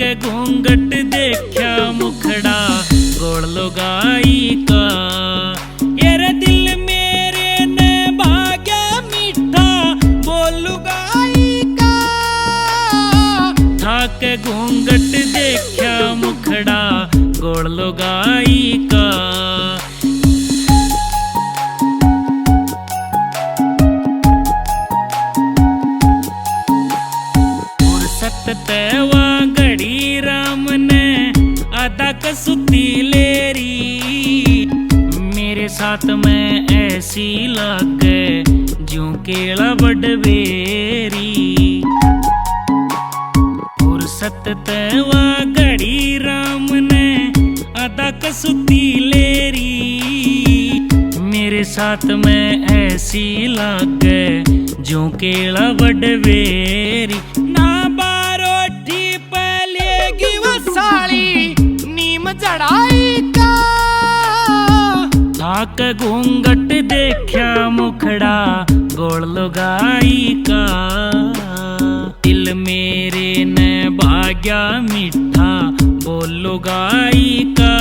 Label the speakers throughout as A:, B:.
A: थाके घूंघट देखा मुखड़ा गोड़ लुगाई का। यारे दिल मेरे ने भाग्या मीठा बोल लुगाई का। थाके घूंघट देखा मुखड़ा गोड़ लुगाई का। तेवा घड़ी राम ने आधा कसुती लेरी। मेरे साथ में ऐसी लागे ज्यों केला बडवेरी। फुर्सत तेवा घड़ी राम ने आधा कसुती लेरी। मेरे साथ में ऐसी लागे ज्यों केला बडवेरी। चढ़ाई का थाक घूंघट देखा मुखड़ा गोड़ लुगाई का। दिल मेरे ने भाग्या मीठा बोल लुगाई का।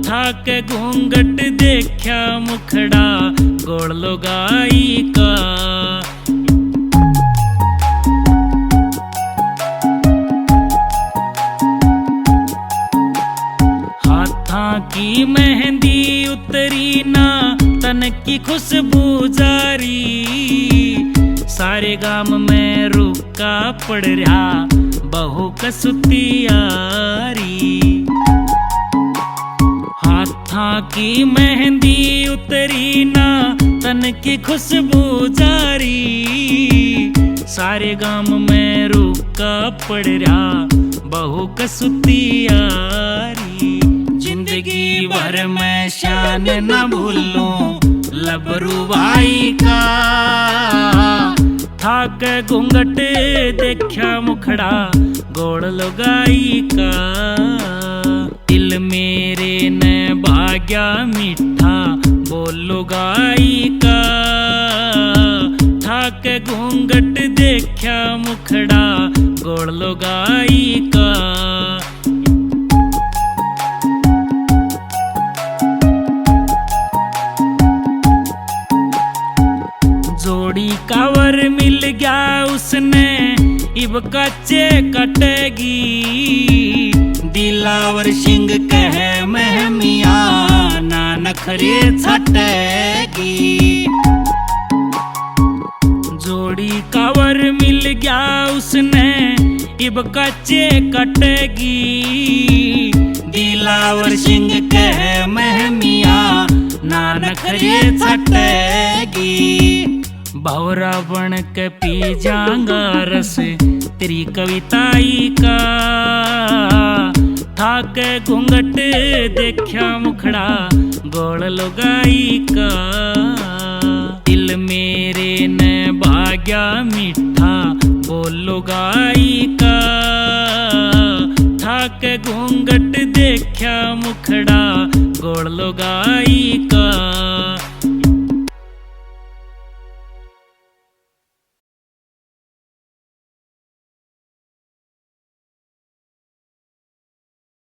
A: थाक घूंघट देखा मुखड़ा गोड़ लुगाई का। की मेहंदी उतरी ना तन की खुशबू जारी। सारे गाम में रुका पड़ रहा बहु कसुती यारी। हाथा की मेहंदी उतरी ना तन की खुशबू जारी। सारे गाम में रुका पड़ रहा बहु कसुती यारी। जिंदगी भर मैं शान न भूलूं लबरू भाई का। थाक घूंघट देखा मुखड़ा गोड़ लुगाई का। दिल मेरे ने भाग्या मीठा बोल लुगाई का। थाक घूंघट देखा मुखड़ा गोड़ लुगाई का। जोड़ी कावर मिल गया उसने इब कच्चे कटेगी। दिलावर सिंह कह महमिया ना नखरे छटेगी। जोड़ी कावर मिल गया उसने इब कच्चे कटेगी। दिलावर सिंह कह महमिया ना नखरे छटेगी। भौरा बन के पी जाऊंगा रस तेरी कविताई का। थाक घूंघट देखा मुखड़ा गोड़ लुगाई का। दिल मेरे ने भाग्या मीठा बोल लुगाई का। थाक घूंघट देखा मुखड़ा गोड़ लुगाई का।